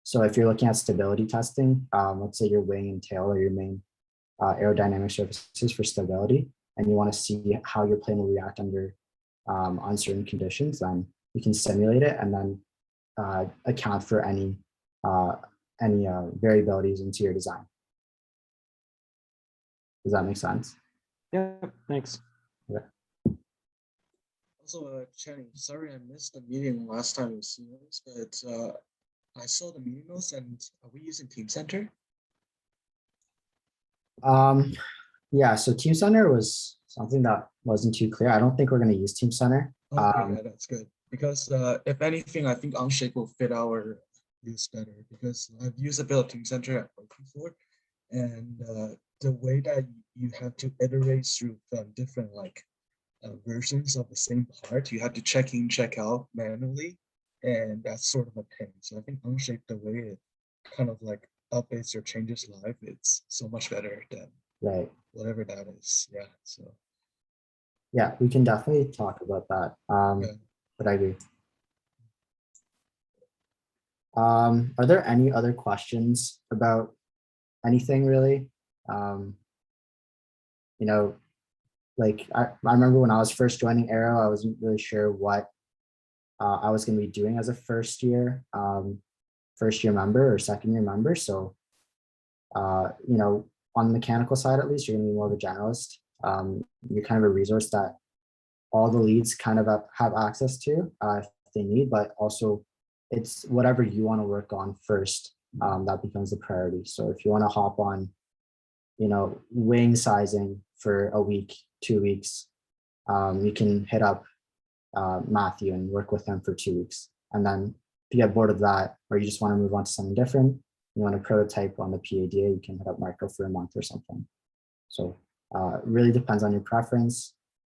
B: So if you're looking at stability testing, let's say your wing and tail are your main aerodynamic surfaces for stability, and you want to see how your plane will react under uncertain conditions, then you can simulate it and then account for any variabilities into your design. Does that make sense?
K: Yeah, thanks.
B: Yeah.
L: Also, Channey, sorry I missed the meeting last time with Siemens, but I saw the meeting notes, and are we using Team Center?
B: Yeah, so Team Center was something that wasn't too clear. I don't think we're going to use Team Center.
L: Okay, yeah, that's good. Because if anything, I think Onshape will fit our use better, because I've used a bit of Team Center at work before, and the way that you have to iterate through different versions of the same part, you have to check in, check out manually, and that's sort of a pain. So I think Onshape, the way it kind of updates or changes live, it's so much better than whatever that is. Yeah. So
B: yeah, we can definitely talk about that. But I agree. Are there any other questions about anything really? You know, I remember when I was first joining Aero, I wasn't really sure what I was going to be doing as a first year member or second year member. So, you know, on the mechanical side, at least, you're going to be more of a generalist. You're kind of a resource that all the leads kind of have access to if they need, but also it's whatever you want to work on first, that becomes the priority. So if you want to hop on, you know, wing sizing for a week, 2 weeks, you can hit up Matthew and work with him for 2 weeks. And then if you get bored of that, or you just want to move on to something different, you want to prototype on the PADA, you can hit up Marco for a month or something. So it really depends on your preference.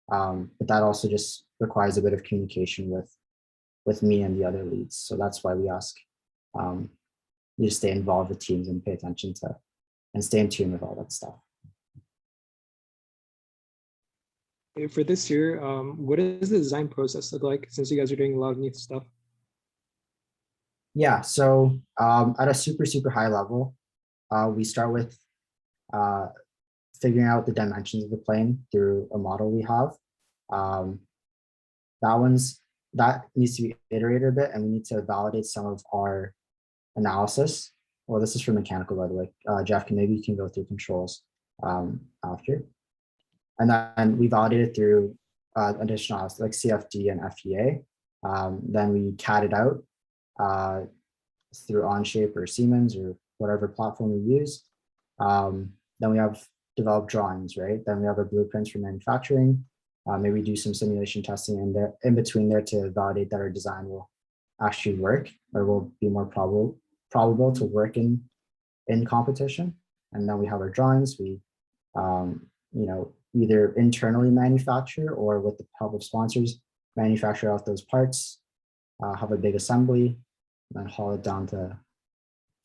B: But that also just requires a bit of communication with me and the other leads. So that's why we ask you to stay involved with teams and pay attention to and stay in tune with all that stuff.
K: For this year, what does the design process look like, since you guys are doing a lot of new stuff?
B: Yeah, so at a super high level, we start with figuring out the dimensions of the plane through a model we have. That needs to be iterated a bit, and we need to validate some of our analysis. Well, this is for mechanical, by the way. Jeff, maybe you can go through controls after. And then we validate it through additional like CFD and FEA. Then we CAD it out through Onshape or Siemens or whatever platform we use. Then we have developed drawings, right? Then we have our blueprints for manufacturing. Maybe do some simulation testing in between there to validate that our design will actually work or will be more probable to work in competition. And then we have our drawings. We, you know, either internally manufacture or with the help of sponsors, manufacture out those parts, have a big assembly, and then haul it down to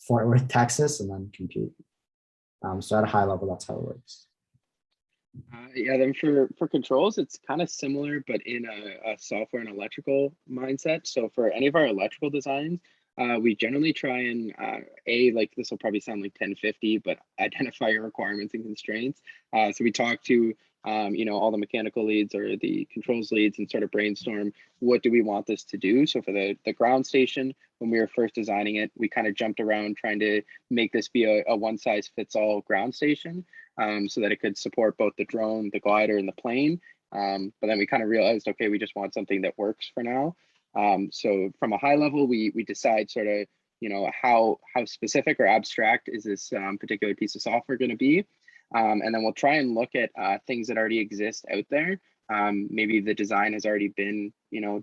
B: Fort Worth, Texas, and then compete. So at a high level, that's how it works.
A: Yeah, then for controls, it's kind of similar, but in a software and electrical mindset. So for any of our electrical designs, we generally try and like this will probably sound like 1050, but identify your requirements and constraints. So we talk to you know, all the mechanical leads or the controls leads and sort of brainstorm, what do we want this to do? So for the ground station, when we were first designing it, we kind of jumped around trying to make this be a one size fits all ground station, so that it could support both the drone, the glider, and the plane. But then we kind of realized, okay, we just want something that works for now. So from a high level, we decide sort of, you know, how specific or abstract is this particular piece of software going to be. And then we'll try and look at things that already exist out there maybe the design has already been,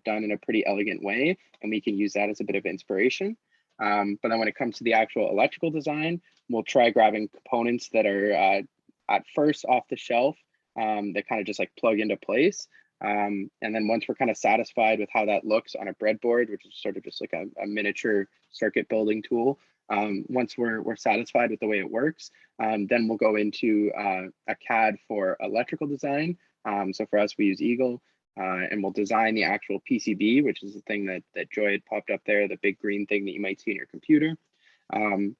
A: done in a pretty elegant way, and we can use that as a bit of inspiration. But then when it comes to the actual electrical design, we'll try grabbing components that are at first off the shelf, that kind of just like plug into place. And then once we're kind of satisfied with how that looks on a breadboard, which is sort of just like a miniature circuit building tool, once we're satisfied with the way it works, then we'll go into a CAD for electrical design. So for us, we use Eagle, and we'll design the actual PCB, which is the thing that Joy had popped up there, the big green thing that you might see in your computer. And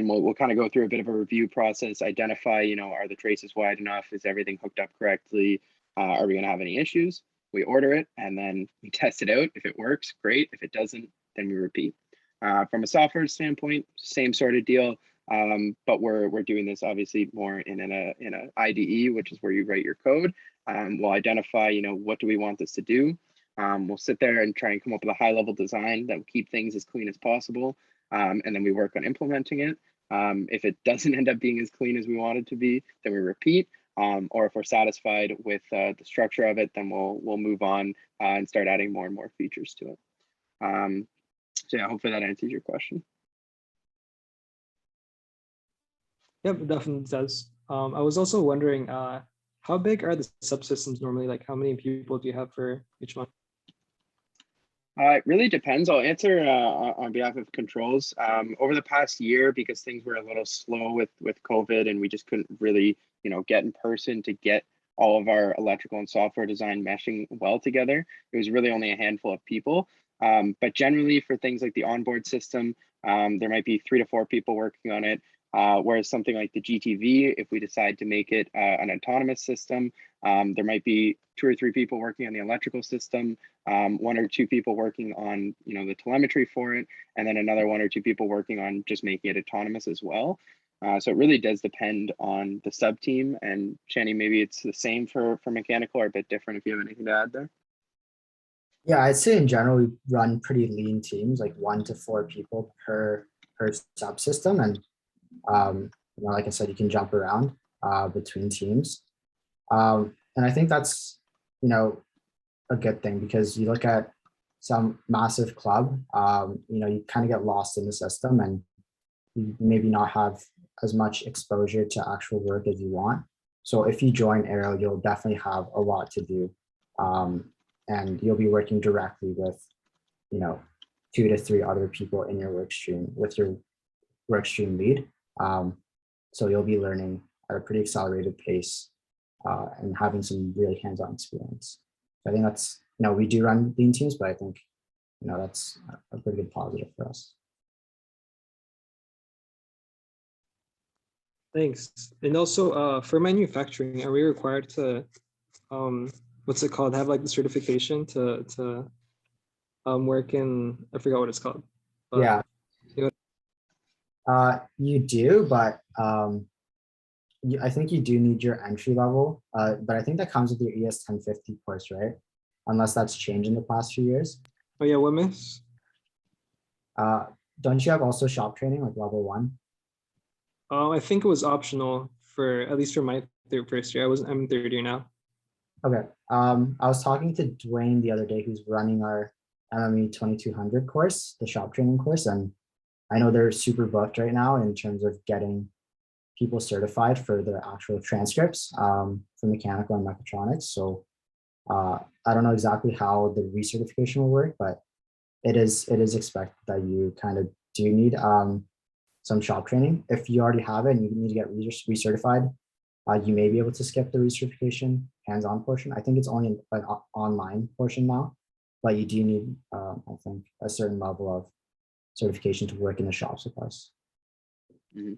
A: we'll kind of go through a bit of a review process, identify, are the traces wide enough? Is everything hooked up correctly? Are we going to have any issues? We order it and then we test it out. If it works, great. If it doesn't, then we repeat. From a software standpoint, same sort of deal, but we're doing this obviously more in an IDE, which is where you write your code. We'll identify, what do we want this to do? We'll sit there and try and come up with a high level design that will keep things as clean as possible. And then we work on implementing it. If it doesn't end up being as clean as we want it to be, then we repeat. Or if we're satisfied with the structure of it, then we'll move on and start adding more and more features to it. So yeah, hopefully that answers your question.
K: Yep, it definitely does. I was also wondering, how big are the subsystems normally? Like, how many people do you have for each one?
A: It really depends. I'll answer on behalf of controls. Over the past year, because things were a little slow with COVID and we just couldn't really, get in person to get all of our electrical and software design meshing well together, it was really only a handful of people. But generally for things like the onboard system, there might be 3 to 4 people working on it. Whereas something like the GTV, if we decide to make it an autonomous system, there might be 2 or 3 people working on the electrical system, 1 or 2 people working on the telemetry for it, and then another 1 or 2 people working on just making it autonomous as well. So it really does depend on the sub team. And Channey, maybe it's the same for mechanical or a bit different if you have anything to add there.
B: Yeah, I'd say in general, we run pretty lean teams, like 1 to 4 people per subsystem. And like I said, you can jump around between teams. And I think that's, a good thing, because you look at some massive club, you kind of get lost in the system and you maybe not have as much exposure to actual work as you want. So if you join Aero, you'll definitely have a lot to do. And you'll be working directly with, 2 to 3 other people in your work stream with your work stream lead. So you'll be learning at a pretty accelerated pace and having some really hands-on experience. So I think that's, we do run lean teams, but I think, that's a pretty good positive for us.
K: Thanks. And also for manufacturing, are we required to, what's it called? Have like the certification to work in, I forgot what it's called. But,
B: yeah. You do, but I think you do need your entry level, but I think that comes with your ES 1050 course, right? Unless that's changed in the past few years.
K: Oh yeah, what miss?
B: Don't you have also shop training, like level 1?
K: I think it was optional for, at least for my first year. I'm in 3rd year now.
B: Okay. I was talking to Dwayne the other day, who's running our MME 2200 course, the shop training course, and I know they're super booked right now in terms of getting people certified for their actual transcripts for mechanical and mechatronics. So I don't know exactly how the recertification will work, but it is expected that you kind of do need some shop training. If you already have it and you need to get recertified, you may be able to skip the recertification hands-on portion. I think it's only an online portion now, but you do need, I think, a certain level of certification to work in the shops with us.
A: Mm-hmm.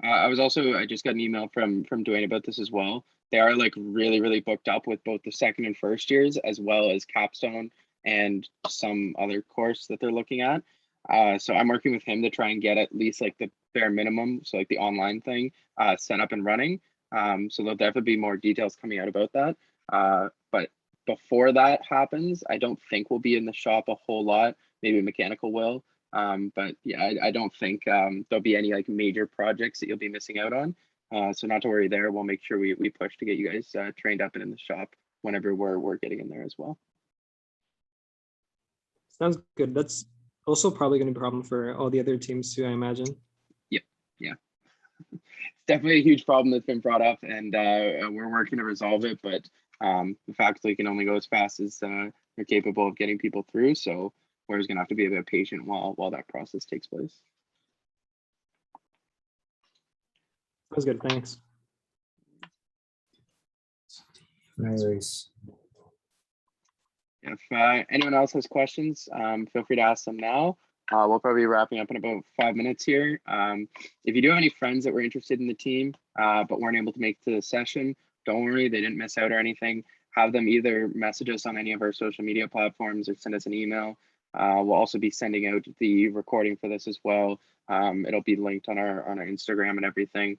A: I just got an email from Dwayne about this as well. They are like really booked up with both the 2nd and 1st years, as well as capstone and some other course that they're looking at. So I'm working with him to try and get at least like the bare minimum, so like the online thing set up and running. So there'll definitely be more details coming out about that. But before that happens, I don't think we'll be in the shop a whole lot. Maybe mechanical will. But yeah, I don't think there'll be any like major projects that you'll be missing out on. So not to worry there. We'll make sure we push to get you guys trained up and in the shop whenever we're getting in there as well.
K: Sounds good. That's also probably going to be a problem for all the other teams too, I imagine.
A: Yeah, it's definitely a huge problem that's been brought up, and we're working to resolve it. But the faculty can only go as fast as they're capable of getting people through. So we're just gonna have to be a bit patient while that process takes place.
K: Sounds good. Thanks.
B: No worries.
A: If anyone else has questions, feel free to ask them now. We'll probably be wrapping up in about 5 minutes here. If you do have any friends that were interested in the team but weren't able to make it to the session, don't worry, they didn't miss out or anything. Have them either message us on any of our social media platforms or send us an email. We'll also be sending out the recording for this as well. It'll be linked on our Instagram and everything.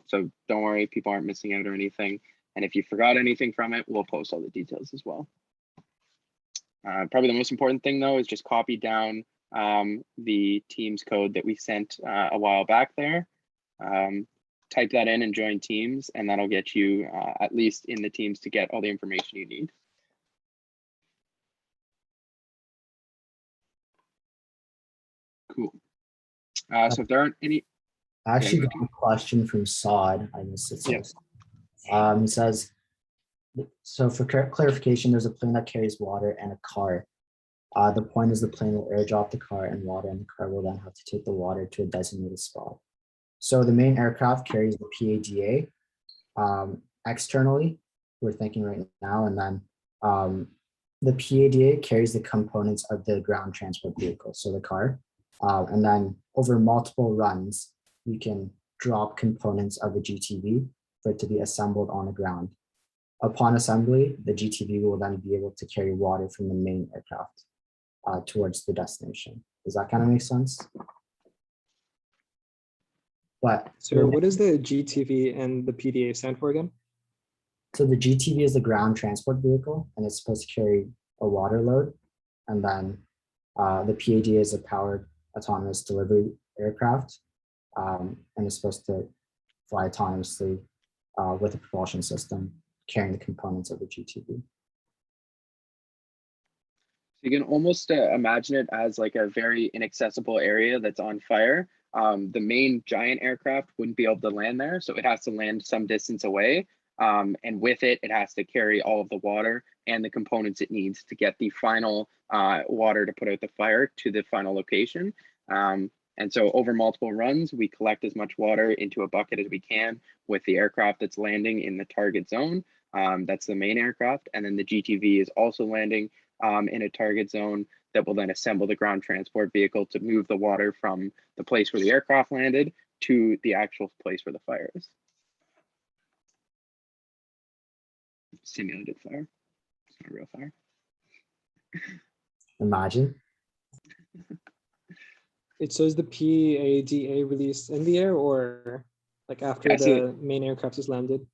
A: So don't worry, people aren't missing out or anything. And if you forgot anything from it, we'll post all the details as well. Probably the most important thing though is just copy down the Teams code that we sent a while back there. Type that in and join Teams, and that'll get you at least in the Teams to get all the information you need. Cool. So if there aren't any,
B: I actually got a question from Sod. I missed it.
A: Yeah.
B: It says, so for clarification, there's a plane that carries water and a car. The point is the plane will airdrop the car and water, and the car will then have to take the water to a designated spot. So the main aircraft carries the PADA externally, we're thinking right now, and then the PADA carries the components of the ground transport vehicle, so the car. And then over multiple runs, you can drop components of the GTV for it to be assembled on the ground. Upon assembly, the GTV will then be able to carry water from the main aircraft towards the destination. Does that kind of make sense? But
K: So what does the GTV and the PDA stand for again?
B: so the GTV is the ground transport vehicle, and it's supposed to carry a water load. And then the PAD is a powered autonomous delivery aircraft, and it's supposed to fly autonomously with a propulsion system carrying the components of the GTV.
A: You can almost imagine it as like a very inaccessible area that's on fire. The main giant aircraft wouldn't be able to land there, so it has to land some distance away. And with it, it has to carry all of the water and the components it needs to get the final water to put out the fire to the final location. And so over multiple runs, we collect as much water into a bucket as we can with the aircraft that's landing in the target zone. That's the main aircraft. And then the GTV is also landing in a target zone that will then assemble the ground transport vehicle to move the water from the place where the aircraft landed to the actual place where the fire is. Simulated fire. It's not a real fire.
B: Imagine.
K: So is the PADA released in the air or like after the main aircraft is landed?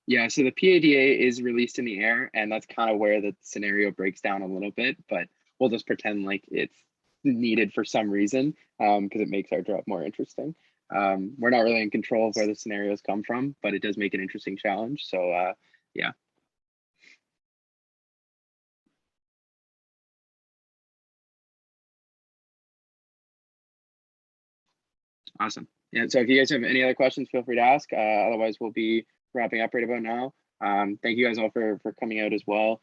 A: Yeah, so the PADA is released in the air, and that's kind of where the scenario breaks down a little bit, but we'll just pretend like it's needed for some reason because it makes our job more interesting. We're not really in control of where the scenarios come from, but it does make an interesting challenge. So yeah. Awesome. Yeah, so if you guys have any other questions, feel free to ask. Otherwise, we'll be wrapping up right about now. Thank you guys all for coming out as well.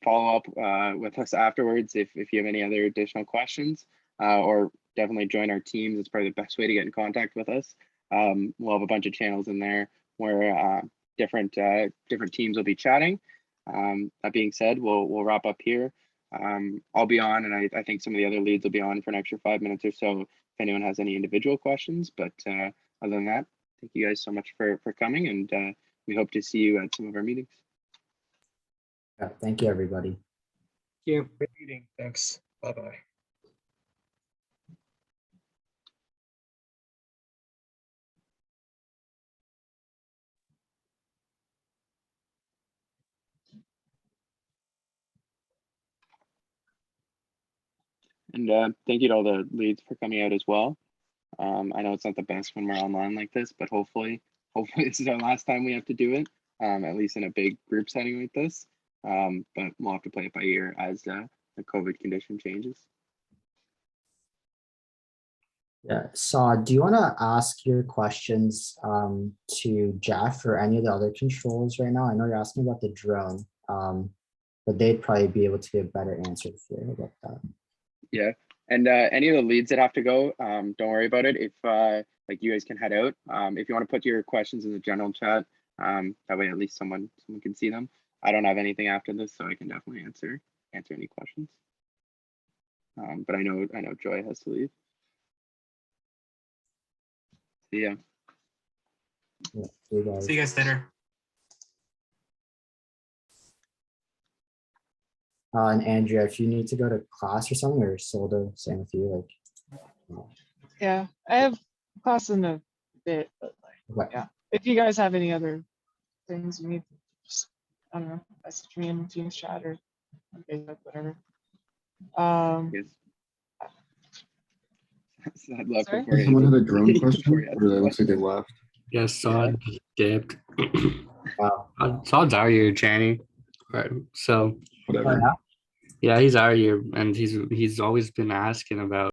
A: Follow up with us afterwards if you have any other additional questions, or definitely join our teams. It's probably the best way to get in contact with us. We'll have a bunch of channels in there where different teams will be chatting. That being said, we'll wrap up here. I'll be on, and I think some of the other leads will be on for an extra 5 minutes or so if anyone has any individual questions. But other than that, thank you guys so much for coming, and we hope to see you at some of our meetings.
B: Yeah, thank you, everybody.
K: Thank you.
L: Great meeting. Thanks. Bye-bye.
A: And thank you to all the leads for coming out as well. I know it's not the best when we're online like this, but hopefully this is our last time we have to do it. at least in a big group setting like this. But we'll have to play it by ear as the COVID condition changes.
B: Yeah, so do you want to ask your questions to Jeff or any of the other controls right now? I know you're asking about the drone, but they'd probably be able to give a better answer for you about that.
A: Yeah, and any of the leads that have to go, don't worry about it. If like you guys can head out. If you want to put your questions in the general chat, that way at least someone can see them. I don't have anything after this, so I can definitely answer any questions. But I know Joy has to leave. Yeah.
C: See you guys later.
B: And Andrea, if you need to go to class or something, or Solda, same with you, like.
E: Yeah, I have class in a bit, but like,
B: Okay.
E: yeah. If you guys have any other things you need, just, I don't know, message me in Teams chat or on Facebook, whatever.
A: Yes. I'd love
E: Sorry?
A: before you
H: Someone had a
A: answer-
H: drone question,
A: before you ask
H: or
A: the
H: it looks like they
A: question.
H: left.
D: Yes, Sod just dipped.
B: Wow.
D: Sod's our year, Channey. Right. So
H: Whatever.
B: Yeah.
D: yeah, he's our year, and he's always been asking about